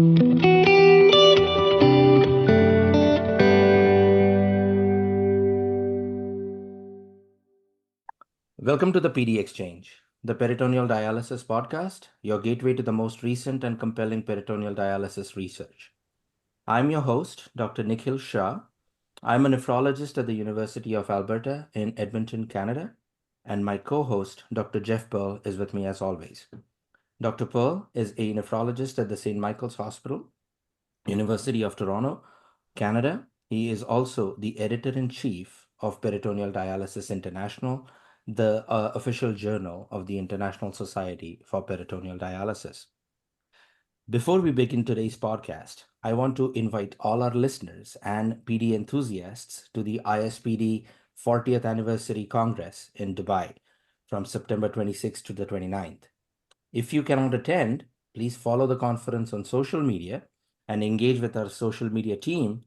Welcome to the PD Exchange, the Peritoneal Dialysis podcast, your gateway to the most recent and compelling peritoneal dialysis research. I'm your host, Dr. Nikhil Shah. I'm a nephrologist at the University of Alberta in Edmonton, Canada, and my co-host, Dr. Jeff Perl, is with me as always. Dr. Perl is a nephrologist at the St. Michael's Hospital, University of Toronto, Canada. He is also the editor-in-chief of Peritoneal Dialysis International, the official journal of the International Society for Peritoneal Dialysis. Before we begin today's podcast, I want to invite all our listeners and PD enthusiasts to the ISPD 40th Anniversary Congress in Dubai from September 26th to the 29th. If you cannot attend, please follow the conference on social media and engage with our social media team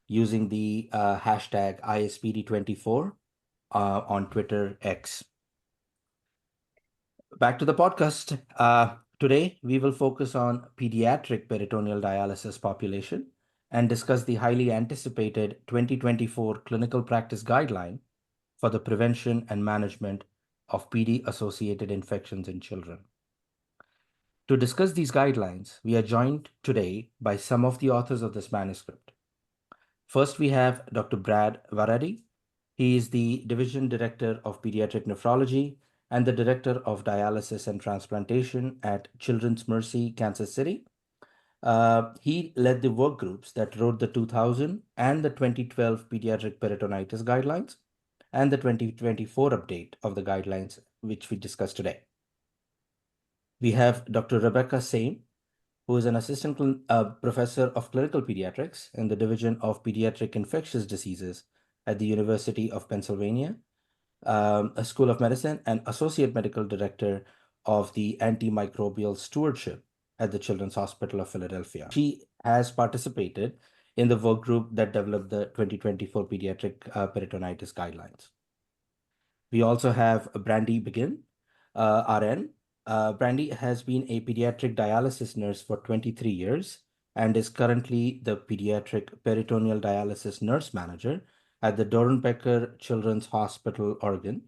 using the hashtag ISPD24 on Twitter X. Back to the podcast. Today, we will focus on pediatric peritoneal dialysis population and discuss the highly anticipated 2024 Clinical Practice Guideline for the prevention and management of PD-associated infections in children. To discuss these guidelines, we are joined today by some of the authors of this manuscript. First, we have Dr. Brad Warady. He is the Division Director of Pediatric Nephrology and the Director of Dialysis and Transplantation at Children's Mercy, Kansas City. He led the work groups that wrote the 2000 and the 2012 Pediatric Peritonitis Guidelines and the 2024 update of the guidelines, which we discussed today. We have Dr. Rebecca Same, who is an assistant professor of clinical pediatrics in the Division of Pediatric Infectious Diseases at the University of Pennsylvania, a School of Medicine, and associate medical director of the antimicrobial stewardship at the Children's Hospital of Philadelphia. She has participated in the work group that developed the 2024 Pediatric Peritonitis Guidelines. We also have Brandy Begin RN. Brandy has been a pediatric dialysis nurse for 23 years and is currently the pediatric peritoneal dialysis nurse manager at the Doernbecher Children's Hospital, Oregon.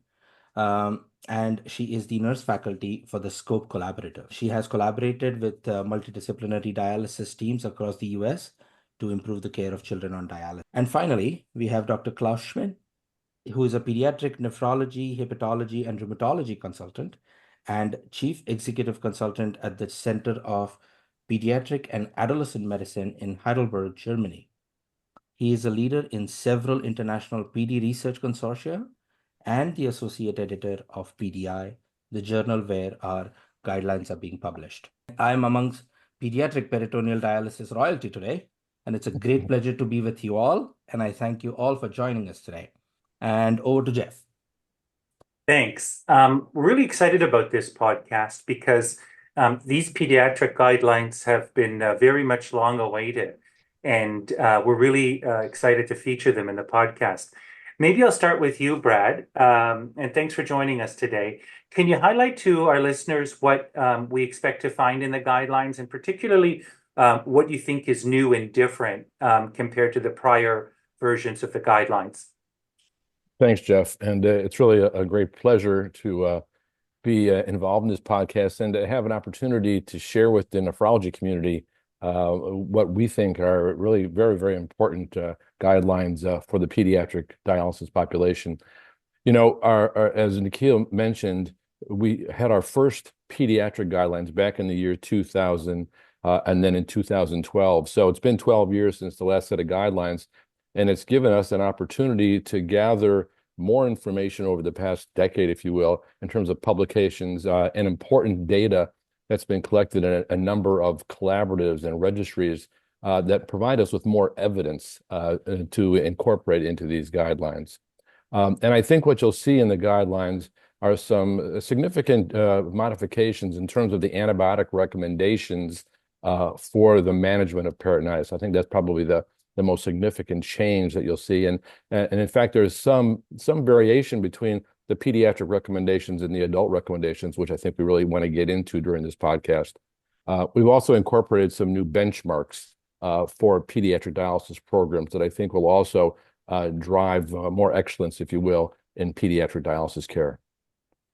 And she is the nurse faculty for the SCOPE Collaborative. She has collaborated with multidisciplinary dialysis teams across the US to improve the care of children on dialysis. And finally, we have Dr. Claus Schmitt, who is a pediatric nephrology, hepatology, and rheumatology consultant and chief executive consultant at the Center of Pediatric and Adolescent Medicine in Heidelberg, Germany. He is a leader in several international PD research consortia and the associate editor of PDI, the journal where our guidelines are being published. I'm amongst pediatric peritoneal dialysis royalty today, and it's a great pleasure to be with you all, and I thank you all for joining us today. And over to Jeff. Thanks. We're really excited about this podcast because these pediatric guidelines have been very much long awaited, and we're really excited to feature them in the podcast. Maybe I'll start with you, Brad, and thanks for joining us today. Can you highlight to our listeners what we expect to find in the guidelines, and particularly what you think is new and different compared to the prior versions of the guidelines? Thanks, Jeff. And it's really a great pleasure to be involved in this podcast and to have an opportunity to share with the nephrology community what we think are really very, very important guidelines for the pediatric dialysis population. You know, as Nikhil mentioned, we had our first pediatric guidelines back in the year 2000 and then in 2012. So it's been 12 years since the last set of guidelines. And it's given us an opportunity to gather more information over the past decade, if you will, in terms of publications and important data that's been collected in a number of collaboratives and registries that provide us with more evidence to incorporate into these guidelines. And I think what you'll see in the guidelines are some significant modifications in terms of the antibiotic recommendations for the management of peritonitis. I think that's probably the most significant change that you'll see. And in fact, there's some variation between the pediatric recommendations and the adult recommendations, which I think we really want to get into during this podcast. We've also incorporated some new benchmarks for pediatric dialysis programs that I think will also drive more excellence, if you will, in pediatric dialysis care.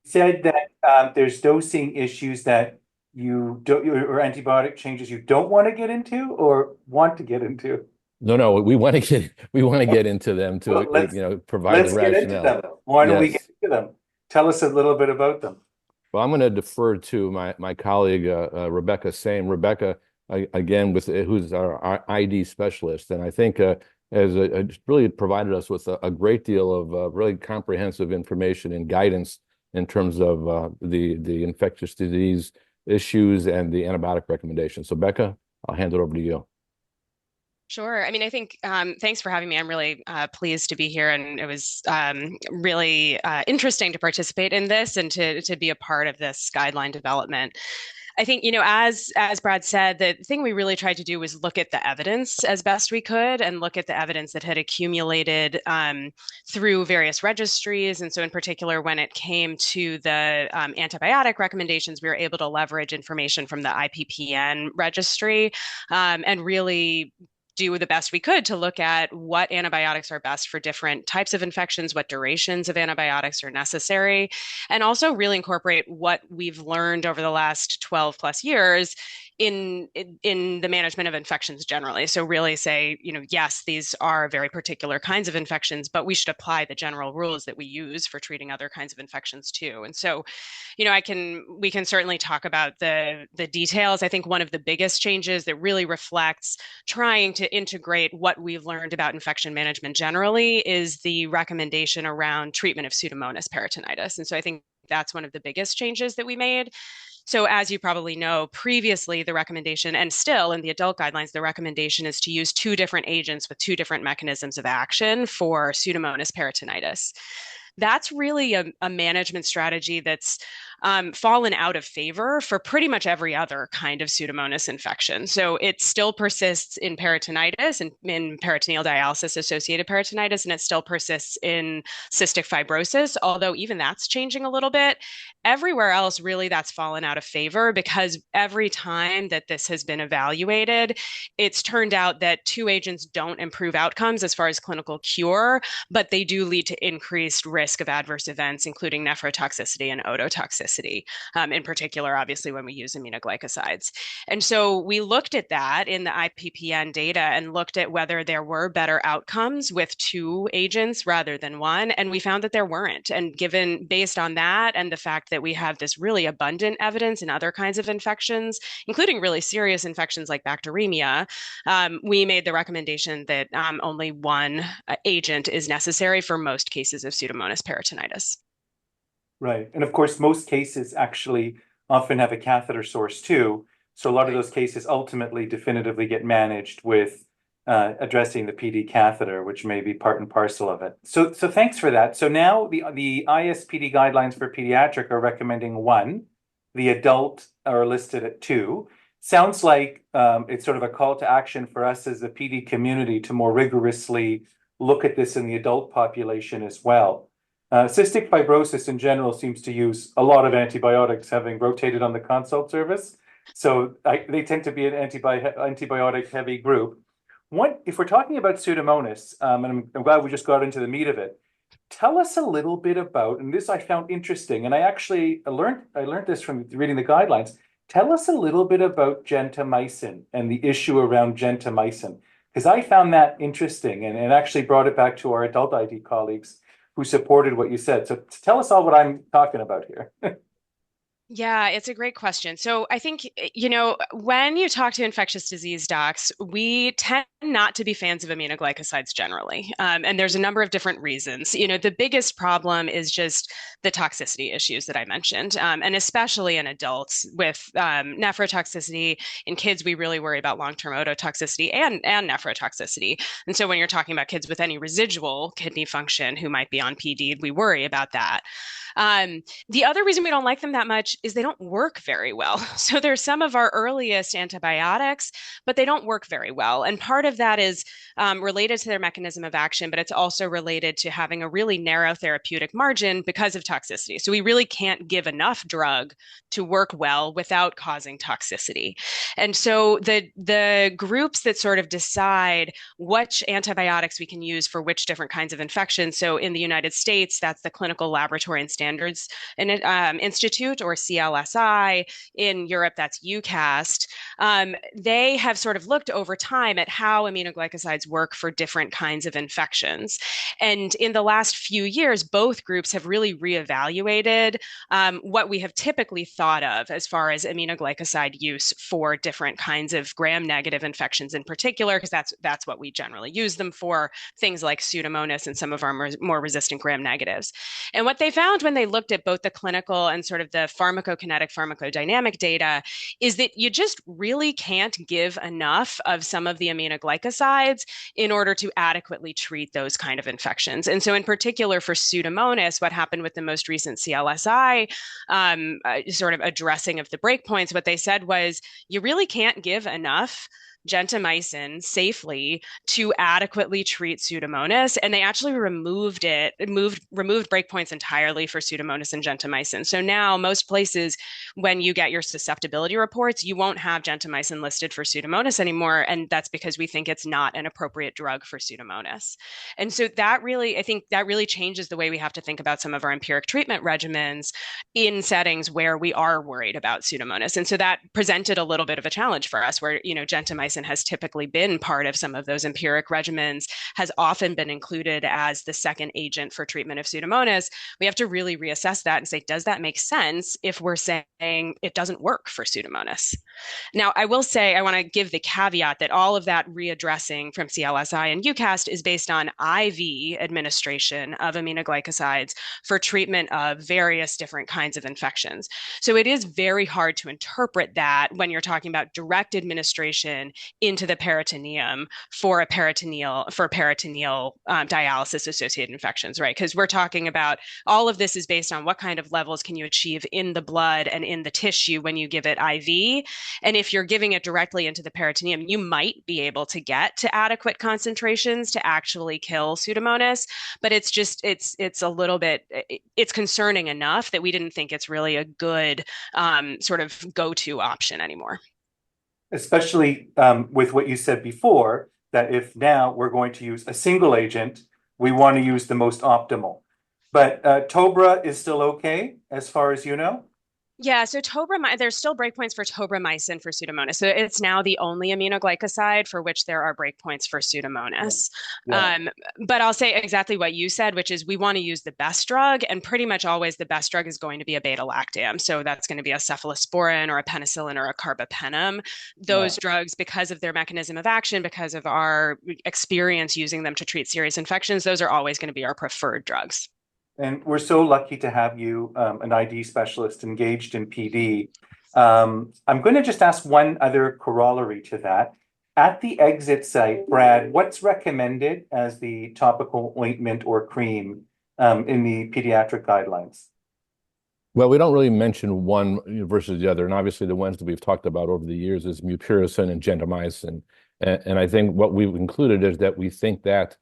Said that there's dosing issues that you don't, or antibiotic changes you don't want to get into or want to get into. No, we want to get into them to Well, provide the let's get into rationale. them. Why don't we Yes. get into them? Tell us a little bit about them. Well, I'm going to defer to my colleague Rebecca Same. Rebecca, again, who's our ID specialist, and I think has really provided us with a great deal of really comprehensive information and guidance in terms of the infectious disease issues and the antibiotic recommendations. So, Becca, I'll hand it over to you. Sure. I mean, I think thanks for having me. I'm really pleased to be here, and it was really interesting to participate in this and to be a part of this guideline development. I think, as Brad said, the thing we really tried to do was look at the evidence as best we could and look at the evidence that had accumulated through various registries. And so in particular, when it came to the antibiotic recommendations, we were able to leverage information from the IPPN registry and really do the best we could to look at what antibiotics are best for different types of infections, what durations of antibiotics are necessary, and also really incorporate what we've learned over the last 12 plus years in the management of infections generally. So really say, yes, these are very particular kinds of infections, but we should apply the general rules that we use for treating other kinds of infections too. And so, we can certainly talk about the details. I think one of the biggest changes that really reflects trying to integrate what we've learned about infection management generally is the recommendation around treatment of Pseudomonas peritonitis. And so I think that's one of the biggest changes that we made. So as you probably know, previously the recommendation, and still in the adult guidelines, the recommendation is to use 2 different agents with 2 different mechanisms of action for Pseudomonas peritonitis. That's really a management strategy that's fallen out of favor for pretty much every other kind of Pseudomonas infection. So it still persists in peritonitis and in peritoneal dialysis-associated peritonitis, and it still persists in cystic fibrosis, although even that's changing a little bit. Everywhere else, really, that's fallen out of favor because every time that this has been evaluated, it's turned out that 2 agents don't improve outcomes as far as clinical cure, but they do lead to increased risk of adverse events, including nephrotoxicity and ototoxicity. In particular, obviously, when we use aminoglycosides. And so we looked at that in the IPPN data and looked at whether there were better outcomes with 2 agents rather than 1. And we found that there weren't. And based on that and the fact that we have this really abundant evidence in other kinds of infections, including really serious infections like bacteremia, we made the recommendation that only 1 agent is necessary for most cases of Pseudomonas peritonitis. Right. And of course, most cases actually often have a catheter source too. So a lot of those cases ultimately definitively get managed with addressing the PD catheter, which may be part and parcel of it. So thanks for that. So now the ISPD guidelines for pediatric are recommending 1. The adult are listed at 2. Sounds like it's sort of a call to action for us as the PD community to more rigorously look at this in the adult population as well. Cystic fibrosis in general seems to use a lot of antibiotics, having rotated on the consult service. So they tend to be an antibiotic-heavy group. If we're talking about Pseudomonas, and I'm glad we just got into the meat of it, tell us a little bit about, and this I found interesting, and I learned this from reading the guidelines. Tell us a little bit about gentamicin and the issue around gentamicin, because I found that interesting and actually brought it back to our adult ID colleagues who supported what you said. So tell us all what I'm talking about here. Yeah, it's a great question. So I think, when you talk to infectious disease docs, we tend not to be fans of aminoglycosides generally. And there's a number of different reasons. The biggest problem is just the toxicity issues that I mentioned, and especially in adults with nephrotoxicity. In kids, we really worry about long-term ototoxicity and nephrotoxicity. And so when you're talking about kids with any residual kidney function who might be on PD, we worry about that. The other reason we don't like them that much much is they don't work very well. So they're some of our earliest antibiotics, but they don't work very well. And part of that is related to their mechanism of action, but it's also related to having a really narrow therapeutic margin because of toxicity. So we really can't give enough drug to work well without causing toxicity. And so the groups that sort of decide which antibiotics we can use for which different kinds of infections. So in the United States, that's the Clinical Laboratory and Standards Institute, or CLSI. In Europe, that's UCAST. They have sort of looked over time at how aminoglycosides work for different kinds of infections. And in the last few years, both groups have really reevaluated what we have typically thought of as far as aminoglycoside use for different kinds of gram-negative infections in particular, because that's what we generally use them for, things like Pseudomonas and some of our more resistant gram-negatives. And what they found when they looked at both the clinical and sort of the pharmacokinetic, pharmacodynamic data is that you just really can't give enough of some of the aminoglycosides in order to adequately treat those kind of infections. And so in particular for Pseudomonas, what happened with the most recent CLSI sort of addressing of the breakpoints, what they said was you really can't give enough gentamicin safely to adequately treat Pseudomonas, and they actually removed breakpoints entirely for Pseudomonas and gentamicin. So now most places, when you get your susceptibility reports, you won't have gentamicin listed for Pseudomonas anymore, and that's because we think it's not an appropriate drug for Pseudomonas. And so I think that really changes the way we have to think about some of our empiric treatment regimens in settings where we are worried about Pseudomonas. And so that presented a little bit of a challenge for us, where gentamicin has typically been part of some of those empiric regimens, has often been included as the second agent for treatment of Pseudomonas. We have to really reassess that and say, does that make sense if we're saying it doesn't work for Pseudomonas? Now, I will say, I want to give the caveat that all of that readdressing from CLSI and UCAST is based on IV administration of aminoglycosides for treatment of various different kinds of infections. So it is very hard to interpret that when you're talking about direct administration into the peritoneum for peritoneal dialysis-associated infections, right? Because we're talking about all of this is based on what kind of levels can you achieve in the blood and in the tissue when you give it IV. And if you're giving it directly into the peritoneum, you might be able to get to adequate concentrations to actually kill Pseudomonas, but it's a little bit, it's concerning enough that we didn't think it's really a good sort of go-to option anymore. Especially with what you said before, that if now we're going to use a single agent, we want to use the most optimal. But Tobra is still okay, as far as you know? Yeah, so there's still breakpoints for tobramycin for Pseudomonas. So it's now the only aminoglycoside for which there are breakpoints for Pseudomonas. Yeah. But I'll say exactly what you said, which is we want to use the best drug, and pretty much always the best drug is going to be a beta-lactam. So that's going to be a cephalosporin or a penicillin or a carbapenem. Those drugs, because of their mechanism of action, because of our experience using them to treat serious infections, those are always going to be our preferred drugs. And we're so lucky to have you, an ID specialist engaged in PD. I'm going to just ask one other corollary to that. At the exit site, Brad, what's recommended as the topical ointment or cream in the pediatric guidelines? Well, we don't really mention one versus the other. And obviously the ones that we've talked about over the years is mupirocin and gentamicin. And I think what we've included is that we think that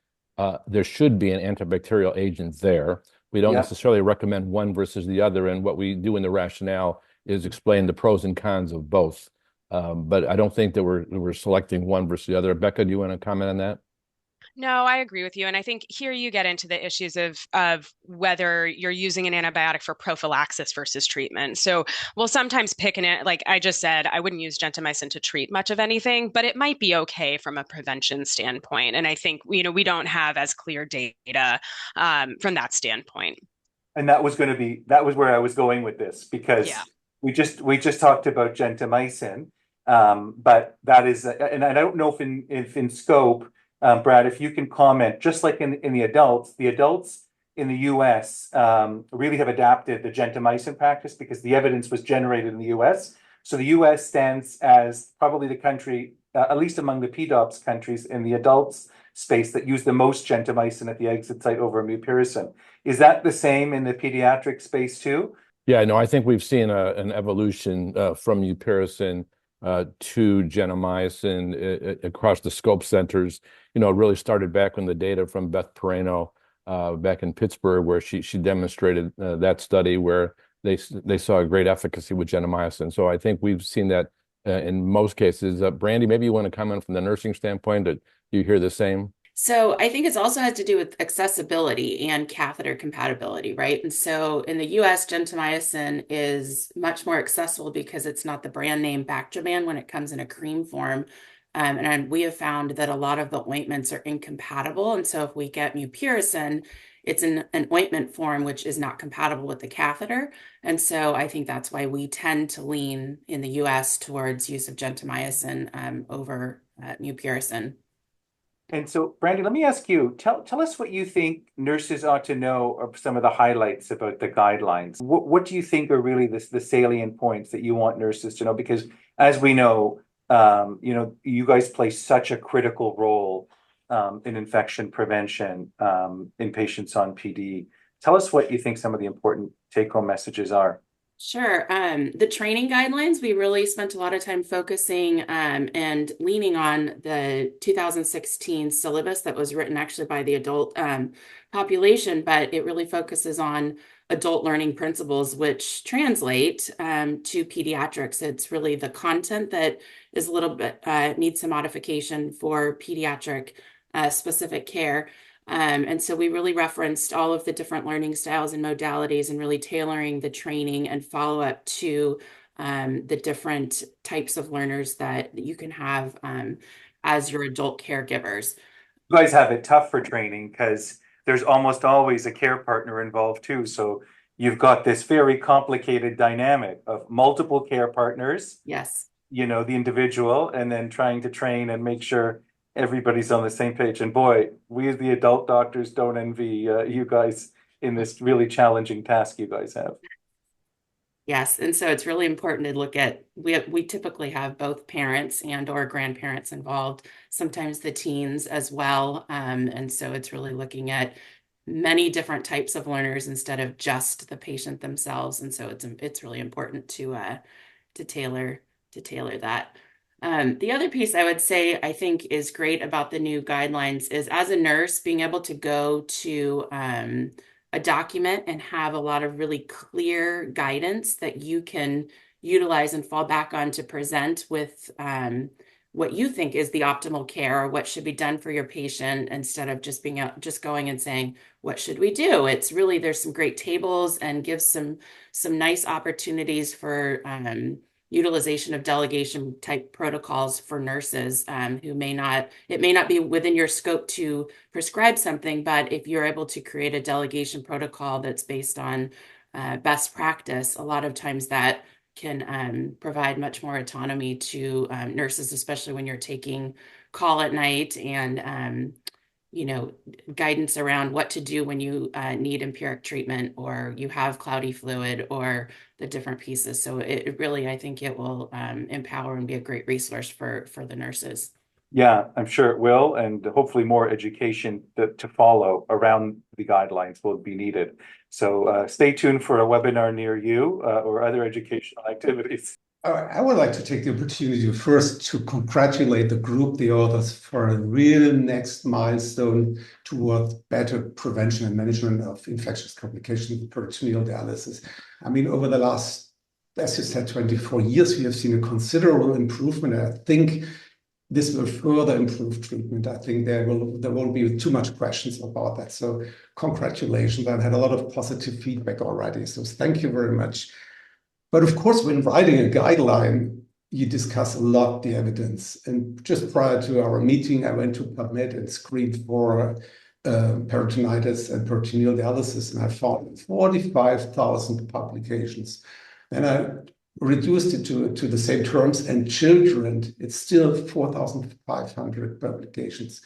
there should be an antibacterial agent there. We don't necessarily recommend one versus the other, and what we do in the rationale is explain the pros and cons of both. But I don't think that we're selecting one versus the other. Becca, do you want to comment on that? No, I agree with you. And I think here you get into the issues of whether you're using an antibiotic for prophylaxis versus treatment. So we'll sometimes pick like I just said, I wouldn't use gentamicin to treat much of anything, but it might be okay from a prevention standpoint. And I think, we don't have as clear data from that standpoint. And that was where I was going with this, because we just talked about gentamicin, but that is, and I don't know if in scope, Brad, if you can comment, just like in the adults in the US really have adapted the gentamicin practice because the evidence was generated in the US. So the US stands as probably the country, at least among the PDOPS countries in the adults space, that use the most gentamicin at the exit site over mupirocin. Is that the same in the pediatric space too? Yeah, no, I think we've seen an evolution from mupirocin to gentamicin across the scope centers. It really started back when the data from Beth Pereno back in Pittsburgh, where she demonstrated that study where they saw a great efficacy with gentamicin. So I think we've seen that in most cases. Brandy, maybe you want to comment from the nursing standpoint. Do you hear the same? So I think it also has to do with accessibility and catheter compatibility, right? And so in the US, gentamicin is much more accessible because it's not the brand name Bactroban when it comes in a cream form. And we have found that a lot of the ointments are incompatible. And so if we get mupirocin, it's in an ointment form, which is not compatible with the catheter. And so I think that's why we tend to lean in the US towards use of gentamicin over mupirocin. And so, Brandy, let me ask you, tell us what you think nurses ought to know of some of the highlights about the guidelines. What do you think are really the salient points that you want nurses to know? Because as we know, you guys play such a critical role in infection prevention in patients on PD. Tell us what you think some of the important take-home messages are. Sure. The training guidelines, we really spent a lot of time focusing and leaning on the 2016 syllabus that was written actually by the adult population, but it really focuses on adult learning principles, which translate to pediatrics. It's really the content that is a little bit needs some modification for pediatric specific care. And so we really referenced all of the different learning styles and modalities and really tailoring the training and follow-up to the different types of learners that you can have as your adult caregivers. You guys have it tough for training because there's almost always a care partner involved too. So you've got this very complicated dynamic of multiple care partners. Yes. The individual, and then trying to train and make sure everybody's on the same page. And boy, we as the adult doctors don't envy you guys in this really challenging task you guys have. Yes, and so it's really important to look at, we typically have both parents and or grandparents involved, sometimes the teens as well. And so it's really looking at many different types of learners instead of just the patient themselves. And so it's really important to tailor that. The other piece I would say I think is great about the new guidelines is, as a nurse, being able to go to a document and have a lot of really clear guidance that you can utilize and fall back on to present with what you think is the optimal care or what should be done for your patient, instead of just going and saying, what should we do? It's really, there's some great tables and gives some nice opportunities for utilization of delegation type protocols for nurses who it may not be within your scope to prescribe something, but if you're able to create a delegation protocol that's based on best practice, a lot of times that can provide much more autonomy to nurses, especially when you're taking call at night, and guidance around what to do when you need empiric treatment or you have cloudy fluid or the different pieces. So it really, I think it will empower and be a great resource for the nurses. Yeah, I'm sure it will. And hopefully more education to follow around the guidelines will be needed. So stay tuned for a webinar near you or other educational activities. I would like to take the opportunity first to congratulate the group, the authors, for a real next milestone towards better prevention and management of infectious complications with peritoneal dialysis. I mean, over the last, as you said, 24 years, we have seen a considerable improvement. I think this will further improve treatment. I think there won't be too much questions about that. So congratulations. I've had a lot of positive feedback already. So thank you very much. But of course, when writing a guideline, you discuss a lot the evidence. And just prior to our meeting, I went to PubMed and screened for peritonitis and peritoneal dialysis, and I found 45,000 publications. And I reduced it to the same terms, and children, it's still 4,500 publications.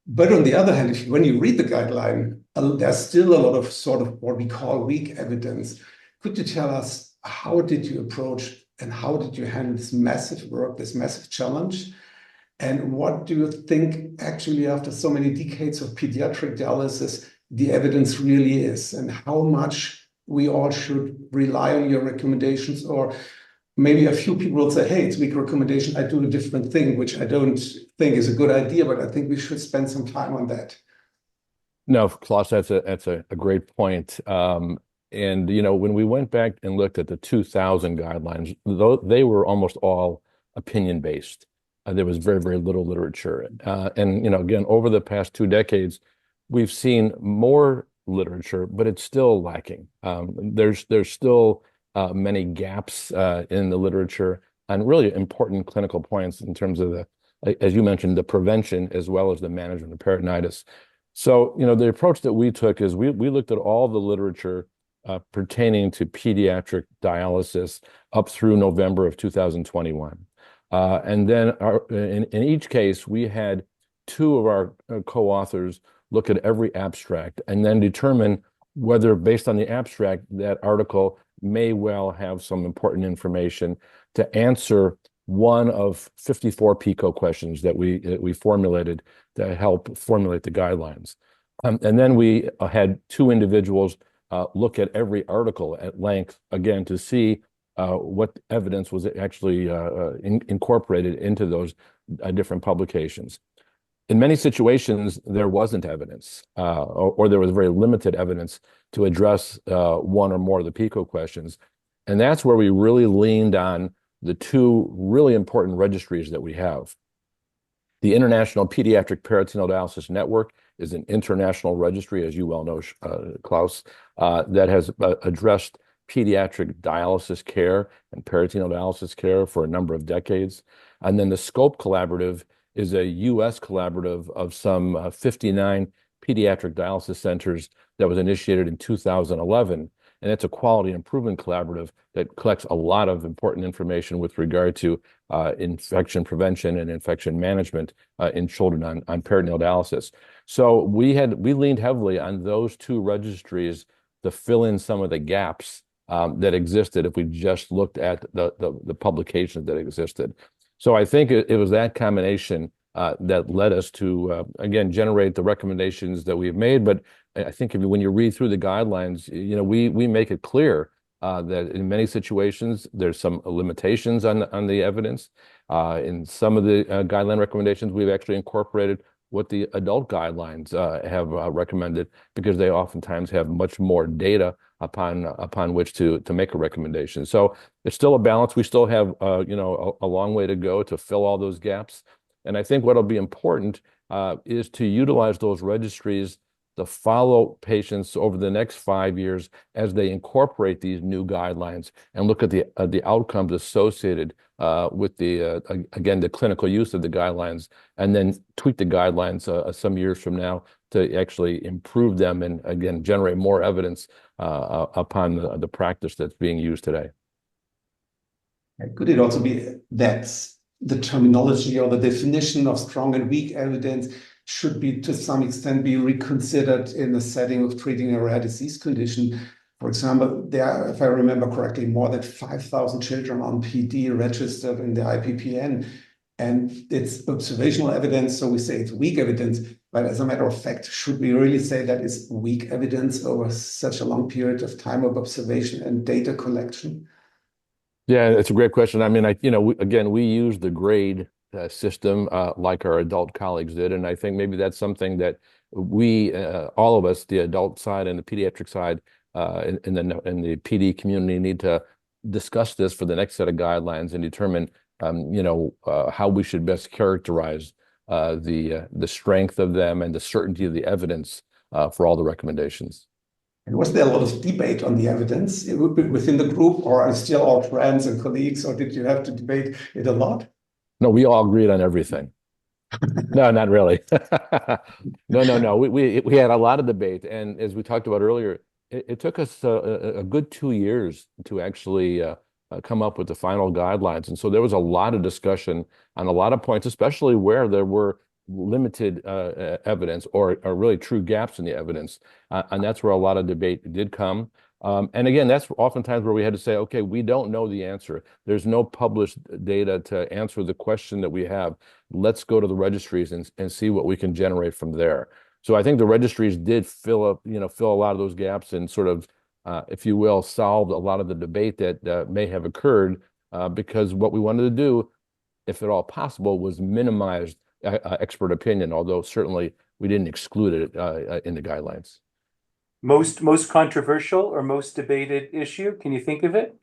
But on the other hand, when you read the guideline, there's still a lot of sort of what we call weak evidence. Could you tell us, how did you approach and how did you handle this massive work, this massive challenge? And what do you think actually, after so many decades of pediatric dialysis, the evidence really is? And how much we all should rely on your recommendations, or maybe a few people will say, hey, it's weak recommendation, I do a different thing, which I don't think is a good idea, but I think we should spend some time on that. No, Klaus, that's a great point. And when we went back and looked at the 2000 guidelines, though they were almost all opinion based. There was very, very little literature. And again, over the past 2 decades, we've seen more literature, but it's still lacking. There's still many gaps in the literature and really important clinical points in terms of as you mentioned, the prevention as well as the management of peritonitis. So, the approach that we took is we looked at all the literature pertaining to pediatric dialysis up through November of 2021. And then in each case, we had 2 of our co-authors look at every abstract and then determine whether, based on the abstract, that article may well have some important information to answer one of 54 PICO questions that we formulated to help formulate the guidelines. And then we had 2 individuals look at every article at length, again, to see what evidence was actually incorporated into those different publications. In many situations, there wasn't evidence, or there was very limited evidence to address one or more of the PICO questions. And that's where we really leaned on the 2 really important registries that we have. The International Pediatric Peritoneal Dialysis Network is an international registry, as you well know, Klaus, that has addressed pediatric dialysis care and peritoneal dialysis care for a number of decades. And then the SCOPE Collaborative is a U.S. collaborative of some 59 pediatric dialysis centers that was initiated in 2011. And it's a quality improvement collaborative that collects a lot of important information with regard to infection prevention and infection management in children on peritoneal dialysis. So we leaned heavily on those 2 registries to fill in some of the gaps that existed if we just looked at the publications that existed. So I think it was that combination that led us to, again, generate the recommendations that we've made. But I think when you read through the guidelines, we make it clear that in many situations, there's some limitations on the evidence. In some of the guideline recommendations, we've actually incorporated what the adult guidelines have recommended, because they oftentimes have much more data upon which to make a recommendation. So it's still a balance. We still have a long way to go to fill all those gaps. And I think what'll be important is to utilize those registries to follow patients over the next 5 years as they incorporate these new guidelines and look at the outcomes associated with again, the clinical use of the guidelines, and then tweak the guidelines some years from now to actually improve them and, again, generate more evidence upon the practice that's being used today. Could it also be that the terminology or the definition of strong and weak evidence should be, to some extent, be reconsidered in the setting of treating a rare disease condition? For example, there are, if I remember correctly, more than 5,000 children on PD registered in the IPPN, and it's observational evidence, so we say it's weak evidence. But as a matter of fact, should we really say that is weak evidence over such a long period of time of observation and data collection? Yeah, it's a great question. I mean, we use the grade system like our adult colleagues did, and I think maybe that's something that we, all of us, the adult side and the pediatric side, in the PD community, need to discuss this for the next set of guidelines and determine, how we should best characterize the strength of them and the certainty of the evidence for all the recommendations. And was there a lot of debate on the evidence within the group, or are still all friends and colleagues, or did you have to debate it a lot? No, we all agreed on everything. No, not really. No. We had a lot of debate, and as we talked about earlier, it took us a good 2 years to actually come up with the final guidelines, and so there was a lot of discussion on a lot of points, especially where there were limited evidence or really true gaps in the evidence, and that's where a lot of debate did come. And again, that's oftentimes where we had to say, okay, we don't know the answer. There's no published data to answer the question that we have. Let's go to the registries and see what we can generate from there. So I think the registries did fill a lot of those gaps and sort of if you will, solved a lot of the debate that may have occurred because what we wanted to do, if at all possible, was minimize expert opinion, although certainly we didn't exclude it in the guidelines. Most controversial or most debated issue? Can you think of it?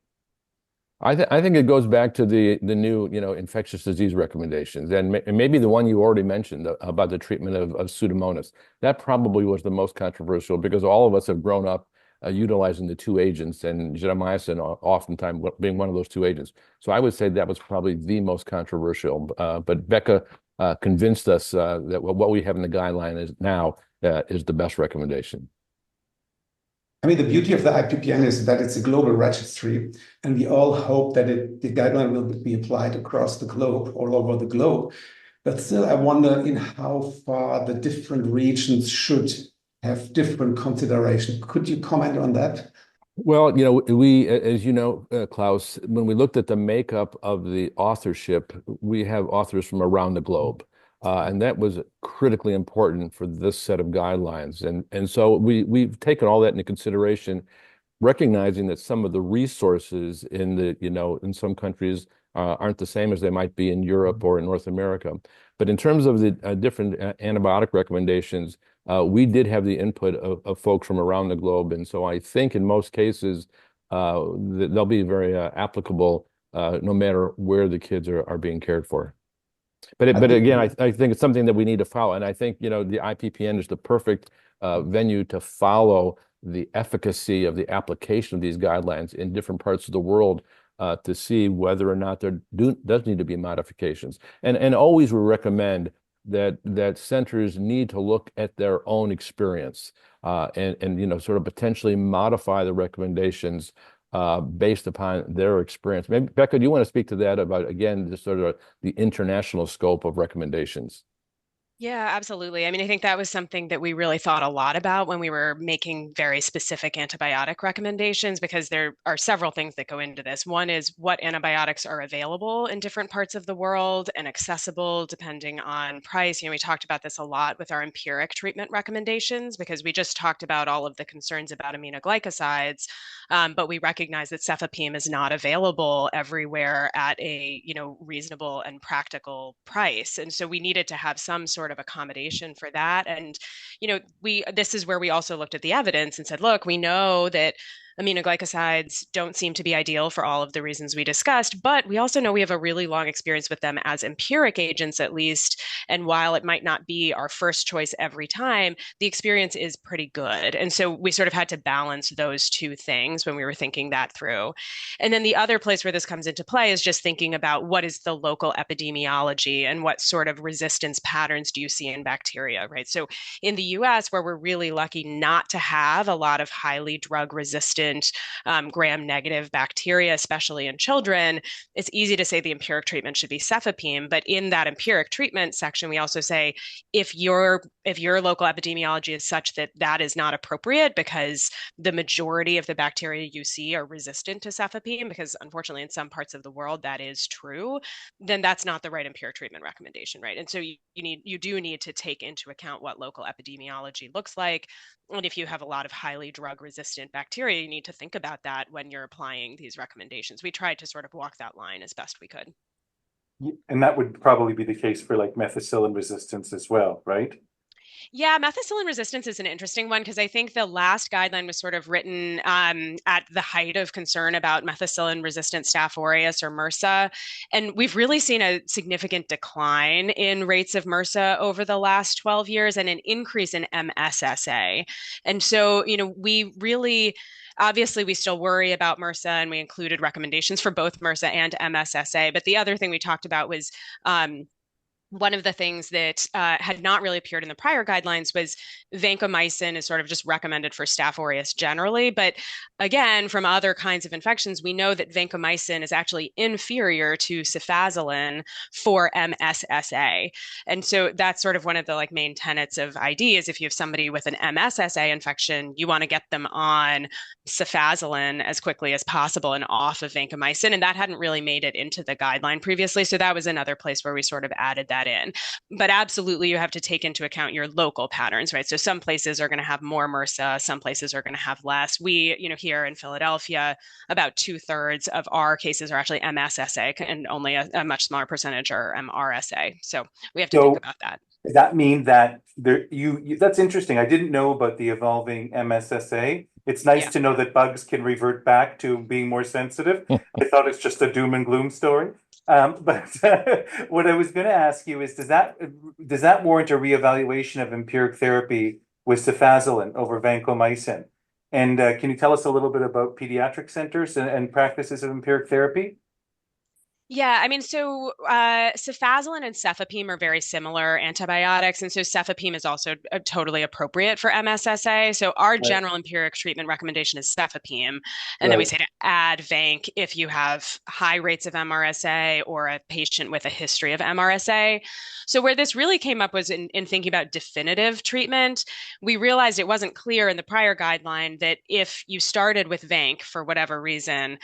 I think it goes back to the new infectious disease recommendations, and maybe the one you already mentioned about the treatment of Pseudomonas. That probably was the most controversial because all of us have grown up utilizing the two agents, and gentamicin oftentimes being one of those two agents. So I would say that was probably the most controversial. But Becca convinced us that what we have in the guideline is now is the best recommendation. I mean, the beauty of the IPPN is that it's a global registry, and we all hope that the guideline will be applied across the globe, all over the globe. But still, I wonder in how far the different regions should have different consideration. Could you comment on that? Well, we, as you know, Klaus, when we looked at the makeup of the authorship, we have authors from around the globe. And that was critically important for this set of guidelines. And so we've taken all that into consideration, recognizing that some of the resources in some countries aren't the same as they might be in Europe or in North America. But in terms of the different antibiotic recommendations, we did have the input of folks from around the globe. And so I think in most cases, they'll be very applicable no matter where the kids are being cared for. But again, I think it's something that we need to follow. And I think, the IPPN is the perfect venue to follow the efficacy of the application of these guidelines in different parts of the world to see whether or not there does need to be modifications. And always we recommend that centers need to look at their own experience and sort of potentially modify the recommendations based upon their experience. Maybe, Becca, do you want to speak to that about, again, just sort of the international scope of recommendations? Yeah, absolutely. I mean, I think that was something that we really thought a lot about when we were making very specific antibiotic recommendations, because there are several things that go into this. One is what antibiotics are available in different parts of the world and accessible depending on price. We talked about this a lot with our empiric treatment recommendations because we just talked about all of the concerns about aminoglycosides, but we recognize that cefepime is not available everywhere at a reasonable and practical price. And so we needed to have some sort of accommodation for that. And this is where we also looked at the evidence and said, look, we know that aminoglycosides don't seem to be ideal for all of the reasons we discussed, but we also know we have a really long experience with them as empiric agents, at least. And while it might not be our first choice every time, the experience is pretty good. And so we sort of had to balance those two things when we were thinking that through. And then the other place where this comes into play is just thinking about what is the local epidemiology and what sort of resistance patterns do you see in bacteria, right? So in the US, where we're really lucky not to have a lot of highly drug resistant gram-negative bacteria, especially in children, it's easy to say the empiric treatment should be cefepime. But in that empiric treatment section, we also say if your local epidemiology is such that that is not appropriate because the majority of the bacteria you see are resistant to cefepime, because unfortunately in some parts of the world that is true, then that's not the right empiric treatment recommendation, right? And so you do need to take into account what local epidemiology looks like. And if you have a lot of highly drug-resistant bacteria, you need to think about that when you're applying these recommendations. We tried to sort of walk that line as best we could. And that would probably be the case for like methicillin resistance as well, right? Yeah, methicillin resistance is an interesting one because I think the last guideline was sort of written at the height of concern about methicillin-resistant Staph aureus or MRSA. And we've really seen a significant decline in rates of MRSA over the last 12 years and an increase in MSSA. And so, we really... Obviously, we still worry about MRSA, and we included recommendations for both MRSA and MSSA. But the other thing we talked about was one of the things that had not really appeared in the prior guidelines was vancomycin is sort of just recommended for Staph aureus generally. But again, from other kinds of infections, we know that vancomycin is actually inferior to cefazolin for MSSA. And so that's sort of one of the main tenets of ID is if you have somebody with an MSSA infection, you want to get them on cefazolin as quickly as possible and off of vancomycin. And that hadn't really made it into the guideline previously. So that was another place where we sort of added that that in. But absolutely, you have to take into account your local patterns, right? So some places are going to have more MRSA, some places are going to have less. We, here in Philadelphia, about 2/3 of our cases are actually MSSA, and only a much smaller percentage are MRSA. So we have to think about that. Does that mean that that's interesting. I didn't know about the evolving MSSA. It's nice to know that bugs can revert back to being more sensitive. I thought it's just a doom and gloom story. But what I was going to ask you is, does that warrant a reevaluation of empiric therapy with cefazolin over vancomycin? And can you tell us a little bit about pediatric centers and practices of empiric therapy? Yeah, I mean, so cefazolin and cefepime are very similar antibiotics, and so cefepime is also totally appropriate for MSSA. So our general empiric treatment recommendation is cefepime, and then we say to add vanc if you have high rates of MRSA or a patient with a history of MRSA. So where this really came up was in thinking about definitive treatment. We realized it wasn't clear in the prior guideline that if you started with vanc for whatever reason,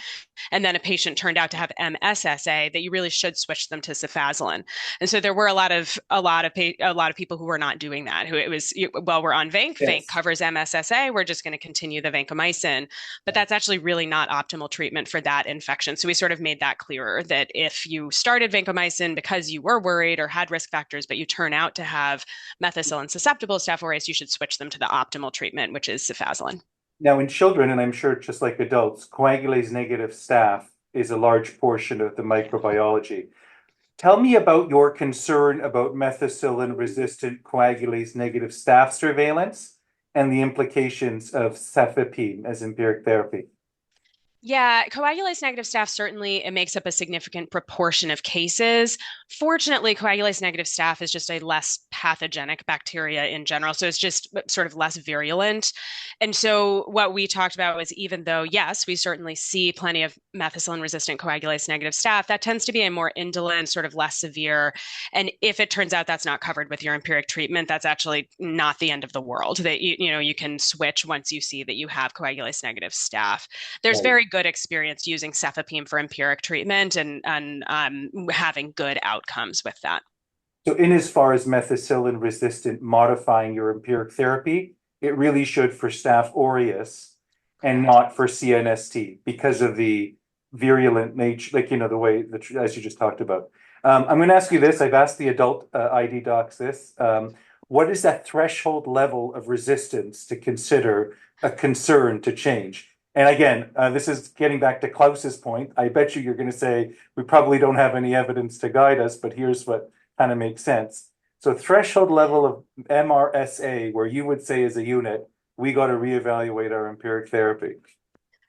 and then a patient turned out to have MSSA, that you really should switch them to cefazolin. And so there were a lot of people who were not doing that. Who it was, well, we're on vanc. Vanc covers MSSA. We're just going to continue the vancomycin, but that's actually really not optimal treatment for that infection. So we sort of made that clearer that if you started vancomycin because you were worried or had risk factors, but you turn out to have methicillin susceptible Staph aureus, you should switch them to the optimal treatment, which is cefazolin. Now, in children, and I'm sure just like adults, coagulase negative staph is a large portion of the microbiology. Tell me about your concern about methicillin resistant coagulase negative staph surveillance and the implications of cefepime as empiric therapy. Yeah, coagulase negative staph certainly it makes up a significant proportion of cases. Fortunately, coagulase negative staph is just a less pathogenic bacteria in general, so it's just sort of less virulent. And so what we talked about was, even though, yes, we certainly see plenty of methicillin resistant coagulase negative staph, that tends to be a more indolent, sort of less severe. And if it turns out that's not covered with your empiric treatment, that's actually not the end of the world. That you can switch once you see that you have coagulase negative staph. There's very good experience using cefepime for empiric treatment and having good outcomes with that. So in as far as methicillin resistant modifying your empiric therapy, it really should for Staph aureus and not for CNST because of the virulent nature, like, the way that, as you just talked about. I'm going to ask you this. I've asked the adult ID docs this. What is that threshold level of resistance to consider a concern to change? And again, this is getting back to Klaus's point. I bet you're going to say, we probably don't have any evidence to guide us, but here's what kind of makes sense. So threshold level of MRSA, where you would say as a unit, we got to reevaluate our empiric therapy.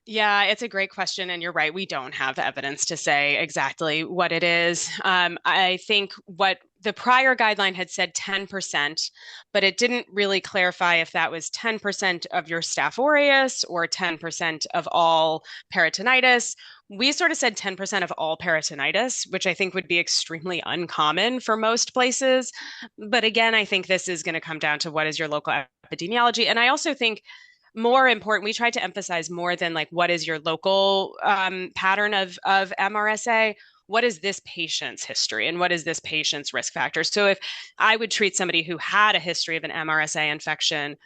Yeah, it's a great question. And you're right. We don't have evidence to say exactly what it is. I think what the prior guideline had said 10%, but it didn't really clarify if that was 10% of your Staph aureus or 10% of all peritonitis. We sort of said 10% of all peritonitis, which I think would be extremely uncommon for most places. But again, I think this is going to come down to what is your local epidemiology. And I also think more important, we tried to emphasize more than like what is your local pattern of MRSA, what is this patient's history and what is this patient's risk factors. So if I would treat somebody who had a history of an MRSA infection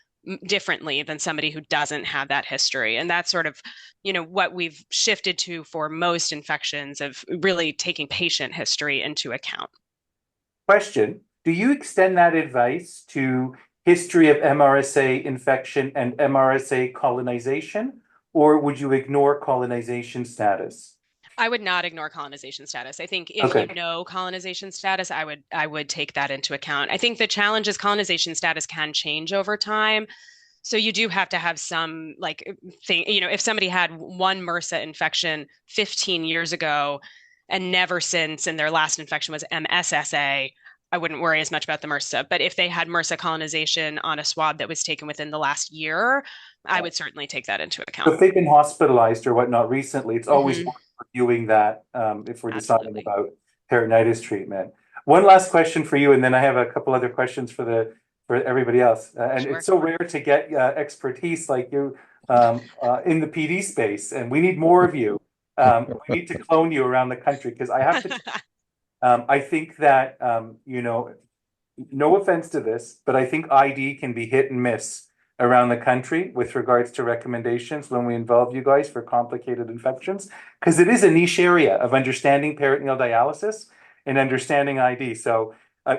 differently than somebody who doesn't have that history. And that's sort of, what we've shifted to for most infections, of really taking patient history into account. Question, do you extend that advice to history of MRSA infection and MRSA colonization, or would you ignore colonization status? I would not ignore colonization status. I think if you know colonization status, I would take that into account. I think the challenge is colonization status can change over time. So you do have to have some thing, if somebody had one MRSA infection 15 years ago and never since, and their last infection was MSSA, I wouldn't worry as much about the MRSA. But if they had MRSA colonization on a swab that was taken within the last year, I would certainly take that into account. So if they've been hospitalized or whatnot recently, it's always worth reviewing that if we're deciding about peritonitis treatment. One last question for you, and then I have a couple other questions for everybody else. And it's so rare to get expertise like you in the PD space, and we need more of you. We need to clone you around the country, because I have to I think that, no offense to this, but I think ID can be hit and miss around the country with regards to recommendations when we involve you guys for complicated infections, because it is a niche area of understanding peritoneal dialysis and understanding ID. So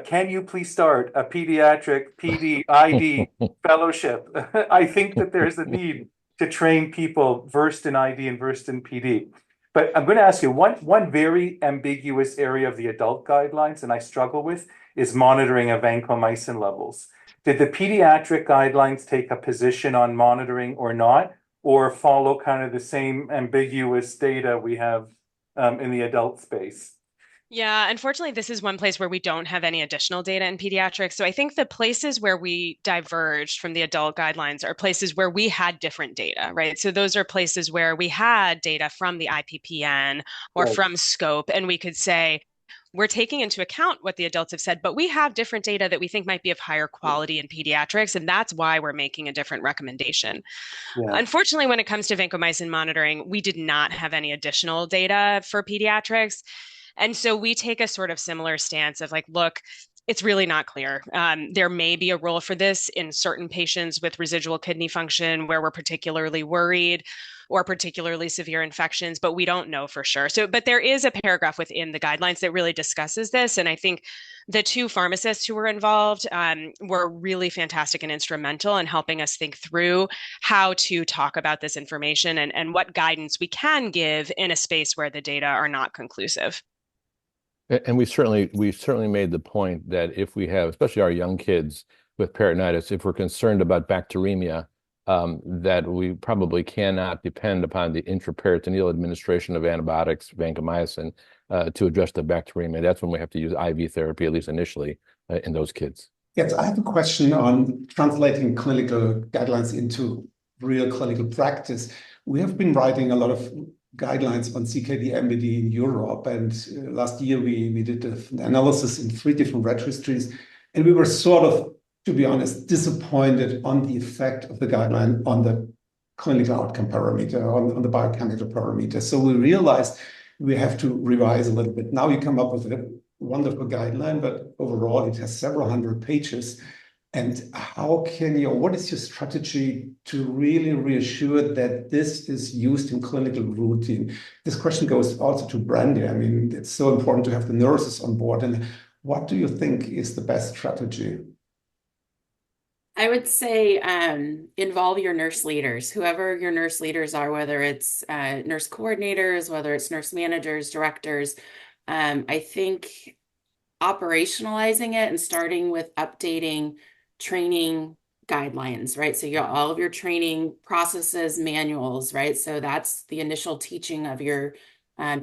can you please start a pediatric PD ID fellowship? I think that there's a need to train people versed in ID and versed in PD. But I'm going to ask you one very ambiguous area of the adult guidelines, and I struggle with, is monitoring of vancomycin levels. Did the pediatric guidelines take a position on monitoring or not, or follow kind of the same ambiguous data we have in the adult space? Yeah, unfortunately, this is one place where we don't have any additional data in pediatrics. So I think the places where we diverged from the adult guidelines are places where we had different data, right? So those are places where we had data from the IPPN or Right. from SCOPE, and we could say, we're taking into account what the adults have said, but we have different data that we think might be of higher quality in pediatrics, and that's why we're making a different recommendation. Yeah. Unfortunately, when it comes to vancomycin monitoring, we did not have any additional data for pediatrics. And so we take a sort of similar stance of like, look, it's really not clear. There may be a role for this in certain patients with residual kidney function where we're particularly worried, or particularly severe infections, but we don't know for sure. So, but there is a paragraph within the guidelines that really discusses this. And I think the two pharmacists who were involved were really fantastic and instrumental in helping us think through how to talk about this information and what guidance we can give in a space where the data are not conclusive. And we certainly made the point that if we have, especially our young kids with peritonitis, if we're concerned about bacteremia, that we probably cannot depend upon the intraperitoneal administration of antibiotics, vancomycin, to address the bacteremia. That's when we have to use IV therapy, at least initially, in those kids. Yes, I have a question on translating clinical guidelines into real clinical practice. We have been writing a lot of guidelines on CKD-MBD in Europe, and last year we did an analysis in 3 different registries, and we were sort of, to be honest, disappointed on the effect of the guideline on the clinical outcome parameter, on the biochemical parameter. So we realized we have to revise a little bit. Now you come up with a wonderful guideline, but overall it has several hundred pages. And what is your strategy to really reassure that this is used in clinical routine? This question goes also to Brandy. I mean, it's so important to have the nurses on board. And what do you think is the best strategy? I would say involve your nurse leaders, whoever your nurse leaders are, whether it's nurse coordinators, whether it's nurse managers, directors. I think operationalizing it and starting with updating training guidelines, right? So all of your training processes, manuals, right? So that's the initial teaching of your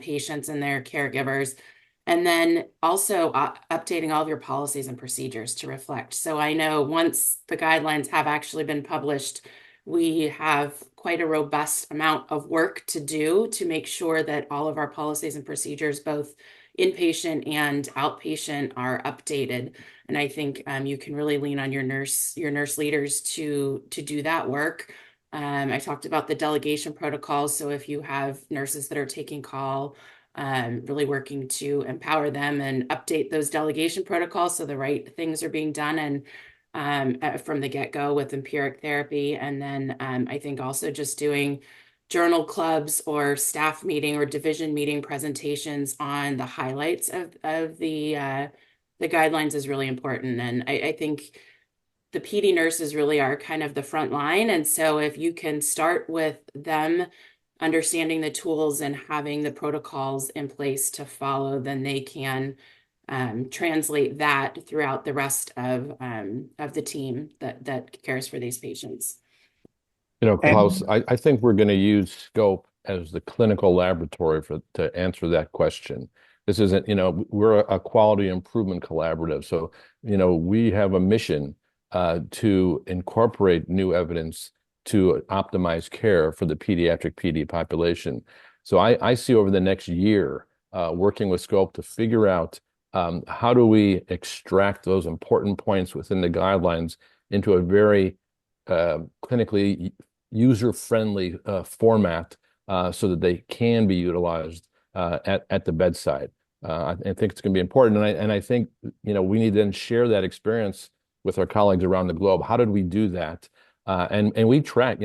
patients and their caregivers. And then also updating all of your policies and procedures to reflect. So I know once the guidelines have actually been published, we have quite a robust amount of work to do to make sure that all of our policies and procedures, both inpatient and outpatient, are updated. And I think you can really lean on your nurse leaders to do that work. I talked about the delegation protocols. So if you have nurses that are taking call, really working to empower them and update those delegation protocols so the right things are being done and from the get-go with empiric therapy. And then I think also just doing journal clubs or staff meeting or division meeting presentations on the highlights of the guidelines is really important. And I think the PD nurses really are kind of the front line. And so if you can start with them understanding the tools and having the protocols in place to follow, then they can translate that throughout the rest of the team that cares for these patients. Claus, I think we're going to use SCOPE as the clinical laboratory to answer that question. This isn't, we're a quality improvement collaborative. So, we have a mission to incorporate new evidence to optimize care for the pediatric PD population. So I see over the next year working with SCOPE to figure out how do we extract those important points within the guidelines into a very clinically user-friendly format so that they can be utilized at the bedside. I think it's going to be important. And I think, we need to then share that experience with our colleagues around the globe. How did we do that? And we track,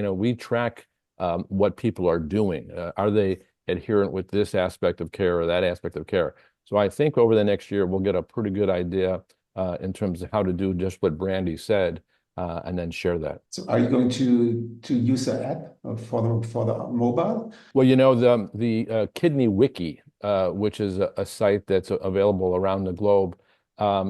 what people are doing. Are they adherent with this aspect of care or that aspect of care? So I think over the next year, we'll get a pretty good idea in terms of how to do just what Brandy said, and then share that. So are you going to use the app for the mobile? Well, the Kidney Wiki, which is a site that's available around the globe,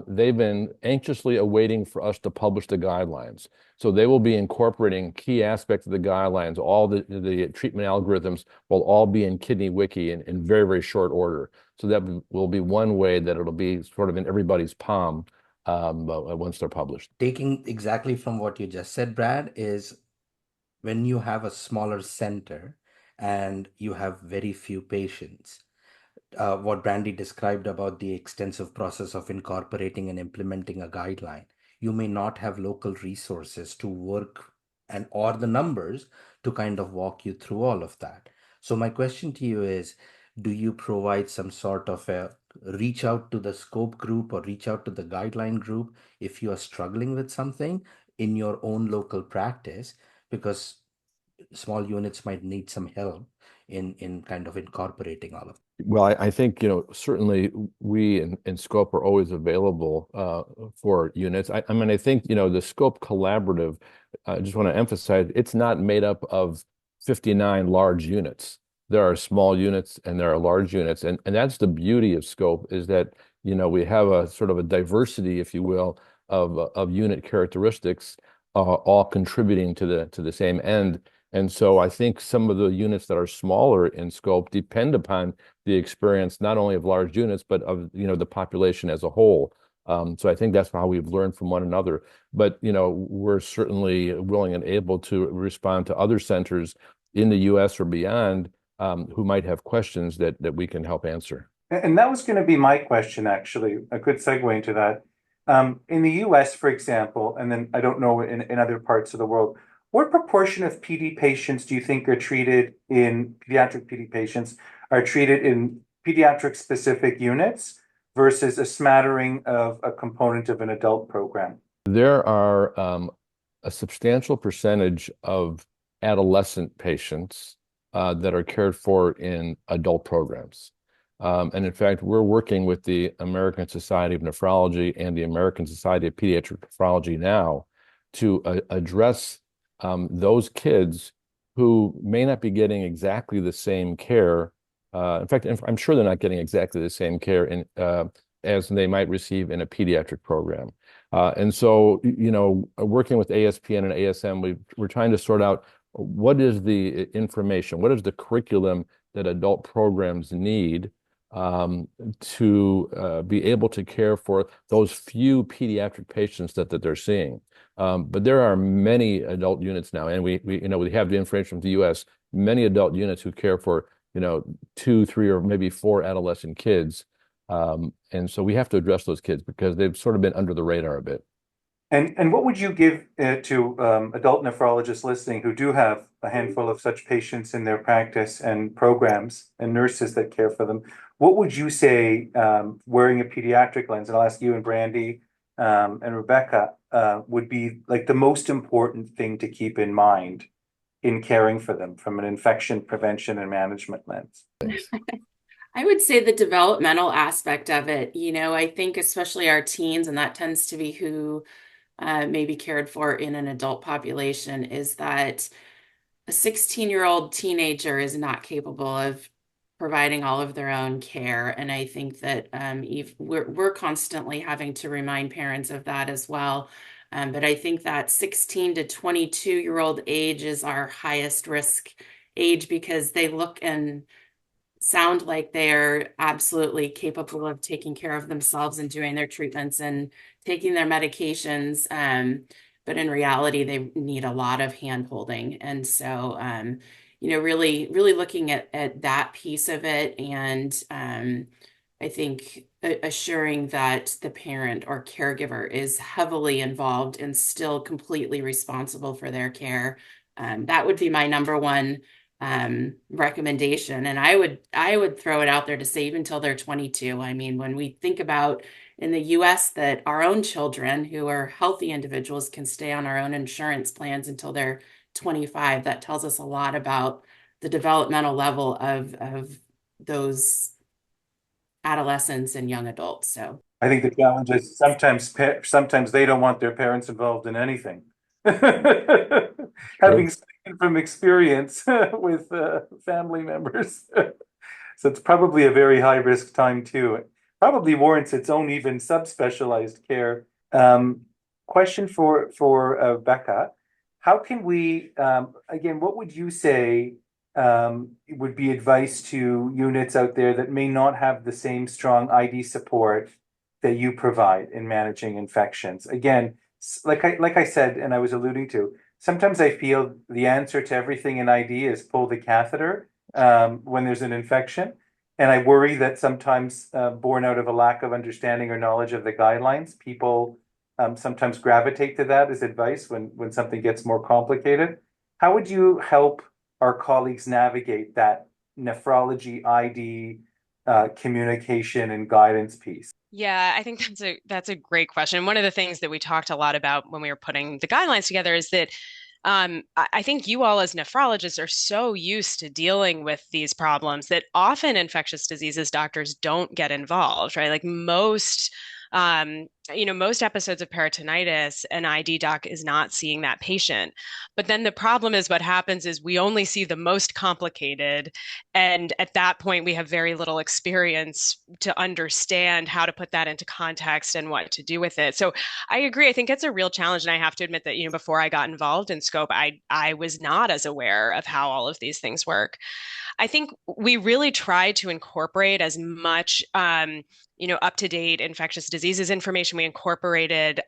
they've been anxiously awaiting for us to publish the guidelines. So they will be incorporating key aspects of the guidelines. All the treatment algorithms will all be in Kidney Wiki in very, very short order. So that will be one way that it'll be sort of in everybody's palm once they're published. Taking exactly from what you just said, Brad, is when you have a smaller center and you have very few patients, what Brandy described about the extensive process of incorporating and implementing a guideline, you may not have local resources to work or the numbers to kind of walk you through all of that. So my question to you is, do you provide some sort of a reach out to the scope group or reach out to the guideline group if you are struggling with something in your own local practice? Because small units might need some help in kind of incorporating all of it. Well, I think, certainly we in Scope are always available for units. I mean, I think, the Scope Collaborative, I just want to emphasize, it's not made up of 59 large units. There are small units and there are large units. And that's the beauty of Scope, is that, we have a sort of a diversity, if you will, of unit characteristics, all contributing to the same end. And so I think some of the units that are smaller in scope depend upon the experience, not only of large units, but of, the population as a whole. So I think that's how we've learned from one another. But, we're certainly willing and able to respond to other centers in the US or beyond who might have questions that we can help answer. And that was going to be my question, actually, a good segue into that. In the US, for example, and then I don't know in other parts of the world, what proportion of PD patients do you think are treated in pediatric PD patients are treated in pediatric specific units versus a smattering of a component of an adult program? There are a substantial percentage of adolescent patients that are cared for in adult programs. And in fact, we're working with the American Society of Nephrology and the American Society of Pediatric Nephrology now to address those kids who may not be getting exactly the same care. In fact, I'm sure they're not getting exactly the same care as they might receive in a pediatric program. And so, working with ASPN and ASM, we're trying to sort out what is the information, what is the curriculum that adult programs need to be able to care for those few pediatric patients that they're seeing. But there are many adult units now, and we have the information from the US, many adult units who care for, 2, 3, or maybe 4 adolescent kids. And so we have to address those kids because they've sort of been under the radar a bit. And what would you give to adult nephrologists listening who do have a handful of such patients in their practice and programs and nurses that care for them? What would you say, wearing a pediatric lens, and I'll ask you and Brandy and Rebecca, would be like the most important thing to keep in mind in caring for them from an infection prevention and management lens? I would say the developmental aspect of it. I think especially our teens, and that tends to be who may be cared for in an adult population, is that a 16-year-old teenager is not capable of providing all of their own care. And I think that we're constantly having to remind parents of that as well. But I think that 16 to 22-year-old age is our highest risk age because they look and sound like they're absolutely capable of taking care of themselves and doing their treatments and taking their medications. But in reality, they need a lot of hand-holding. And so, really, really looking at that piece of it. And I think assuring that the parent or caregiver is heavily involved and still completely responsible for their care. That would be my number one recommendation. And I would throw it out there to say even until they're 22. I mean, when we think about in the US that our own children who are healthy individuals can stay on our own insurance plans until they're 25, that tells us a lot about the developmental level of those adolescents and young adults. So I think the challenge is sometimes they don't want their parents involved in anything. Having spoken from experience with family members. So it's probably a very high risk time too. It probably warrants its own even subspecialized care. Question for Becca. How can we, again, what would you say would be advice to units out there that may not have the same strong ID support that you provide in managing infections? Again, like I said, and I was alluding to, sometimes I feel the answer to everything in ID is pull the catheter when there's an infection. And I worry that sometimes born out of a lack of understanding or knowledge of the guidelines, people sometimes gravitate to that as advice when something gets more complicated. How would you help our colleagues navigate that nephrology ID communication and guidance piece? Yeah, I think that's a great question. One of the things that we talked a lot about when we were putting the guidelines together is that I think you all as nephrologists are so used to dealing with these problems that often infectious diseases doctors don't get involved, right? Like most episodes of peritonitis, an ID doc is not seeing that patient. But then the problem is what happens is we only see the most complicated. And at that point, we have very little experience to understand how to put that into context and what to do with it. So I agree. I think it's a real challenge. And I have to admit that, before I got involved in scope, I was not as aware of how all of these things work. I think we really try to incorporate as much up-to-date infectious diseases information. We incorporated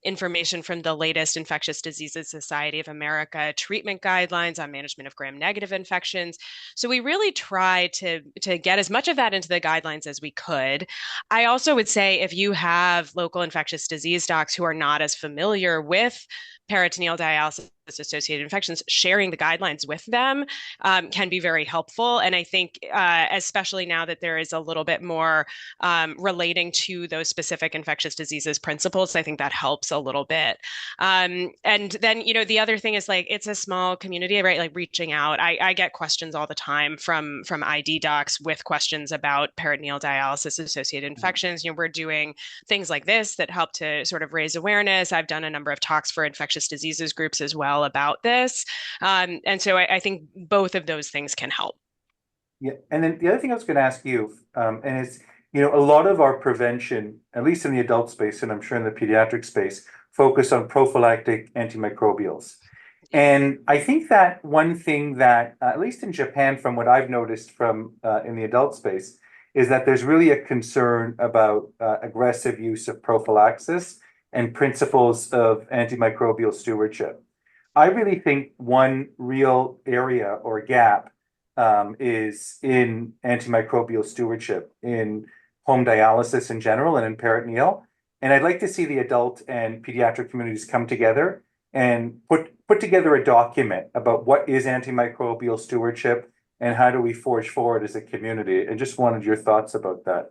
information from the latest Infectious Diseases Society of America treatment guidelines on management of gram-negative infections. So we really try to get as much of that into the guidelines as we could. I also would say if you have local infectious disease docs who are not as familiar with peritoneal dialysis-associated infections, sharing the guidelines with them can be very helpful. And I think especially now that there is a little bit more relating to those specific infectious diseases principles, I think that helps a little bit. And then, the other thing is like, it's a small community, right? Like reaching out. I get questions all the time from ID docs with questions about peritoneal dialysis-associated infections. We're doing things like this that help to sort of raise awareness. I've done a number of talks for infectious diseases groups as well about this. And so I think both of those things can help. Yeah. And then the other thing I was going to ask you, and it's, a lot of our prevention, at least in the adult space, and I'm sure in the pediatric space, focus on prophylactic antimicrobials. And I think that one thing that, at least in Japan, from what I've noticed from in the adult space, is that there's really a concern about aggressive use of prophylaxis and principles of antimicrobial stewardship. I really think one real area or gap is in antimicrobial stewardship in home dialysis in general and in peritoneal. And I'd like to see the adult and pediatric communities come together and put together a document about what is antimicrobial stewardship and how do we forge forward as a community. And just wanted your thoughts about that.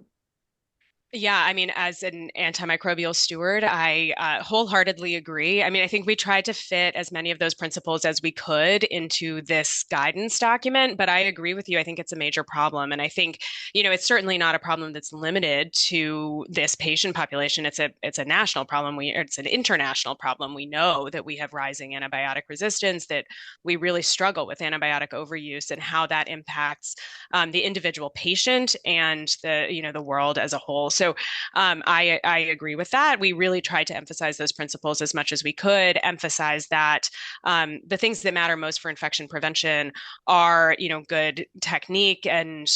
Yeah, I mean, as an antimicrobial steward, I wholeheartedly agree. I mean, I think we tried to fit as many of those principles as we could into this guidance document, but I agree with you. I think it's a major problem. And I think, it's certainly not a problem that's limited to this patient population. It's a national problem. It's an international problem. We know that we have rising antibiotic resistance, that we really struggle with antibiotic overuse and how that impacts the individual patient and the world as a whole. So I agree with that. We really tried to emphasize those principles as much as we could, emphasize that the things that matter most for infection prevention are, good technique and,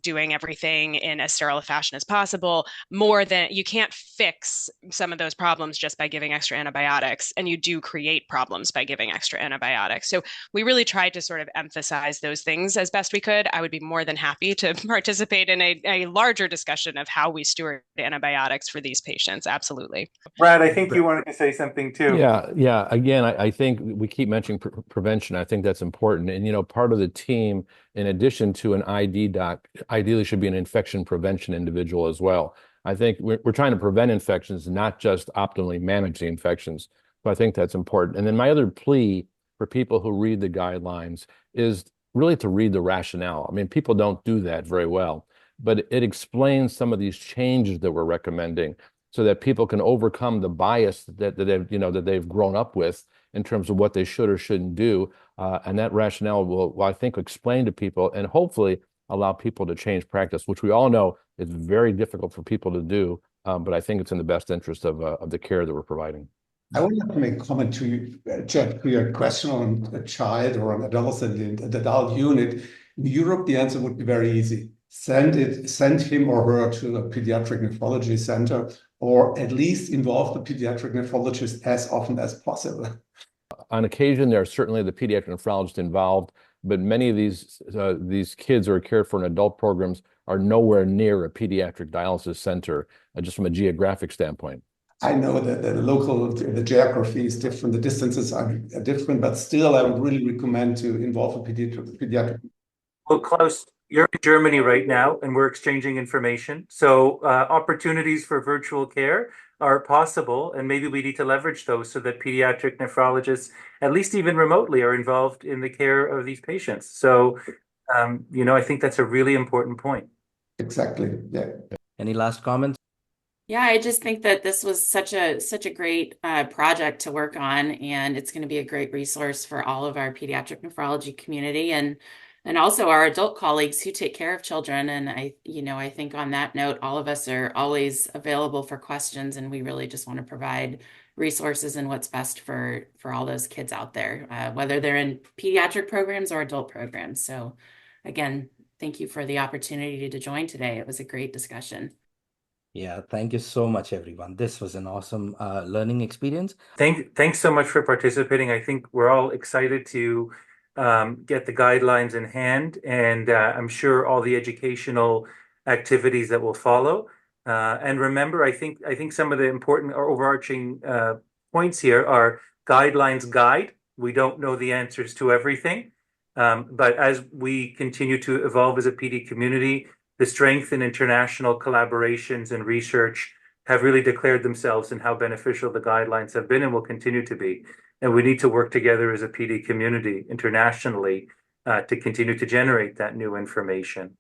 doing everything in as sterile a fashion as possible. More than you can't fix some of those problems just by giving extra antibiotics, and you do create problems by giving extra antibiotics. So we really tried to sort of emphasize those things as best we could. I would be more than happy to participate in a larger discussion of how we we steward antibiotics for these patients. Absolutely. Brad, I think you wanted to say something too. Yeah. Again, I think we keep mentioning prevention. I think that's important. And, part of the team, in addition to an ID doc, ideally should be an infection prevention individual as well. I think we're trying to prevent infections, not just optimally manage the infections. So I think that's important. And then my other plea for people who read the guidelines is really to read the rationale. I mean, people don't do that very well, but it explains some of these changes that we're recommending so that people can overcome the bias that they've grown up with in terms of what they should or shouldn't do. And that rationale will, I think, explain to people and hopefully allow people to change practice, which we all know is very difficult for people to do. But I think it's in the best interest of the care that we're providing. I would like to make a comment to you, Jeff, to your question on a child or an adolescent in the adult unit. In Europe, the answer would be very easy. Send him or her to a pediatric nephrology center, or at least involve the pediatric nephrologist as often as possible. On occasion, there are certainly the pediatric nephrologist involved, but many of these kids who are cared for in adult programs are nowhere near a pediatric dialysis center, just from a geographic standpoint. I know that the geography is different, the distances are different, but still, I would really recommend to involve a pediatric. Well, Klaus, you're in Germany right now, and we're exchanging information. So opportunities for virtual care are possible, and maybe we need to leverage those so that pediatric nephrologists, at least even remotely, are involved in the care of these patients. So, I think that's a really important point. Exactly. Yeah. Any last comments? Yeah, I just think that this was such a great project to work on, and it's going to be a great resource for all of our pediatric nephrology community and also our adult colleagues who take care of children. And I think on that note, all of us are always available for questions, and we really just want to provide resources and what's best for all those kids out there, whether they're in pediatric programs or adult programs. So again, thank you for the opportunity to join today. It was a great discussion. Yeah, thank you so much, everyone. This was an awesome learning experience. Thanks so much for participating. I think we're all excited to get the guidelines in hand, and I'm sure all the educational activities that will follow. And remember, I think some of the important or overarching points here are guidelines guide. We don't know the answers to everything, but as we continue to evolve as a PD community, the strength in international collaborations and research have really declared themselves in how beneficial the guidelines have been and will continue to be. And we need to work together as a PD community internationally to continue to generate that new information.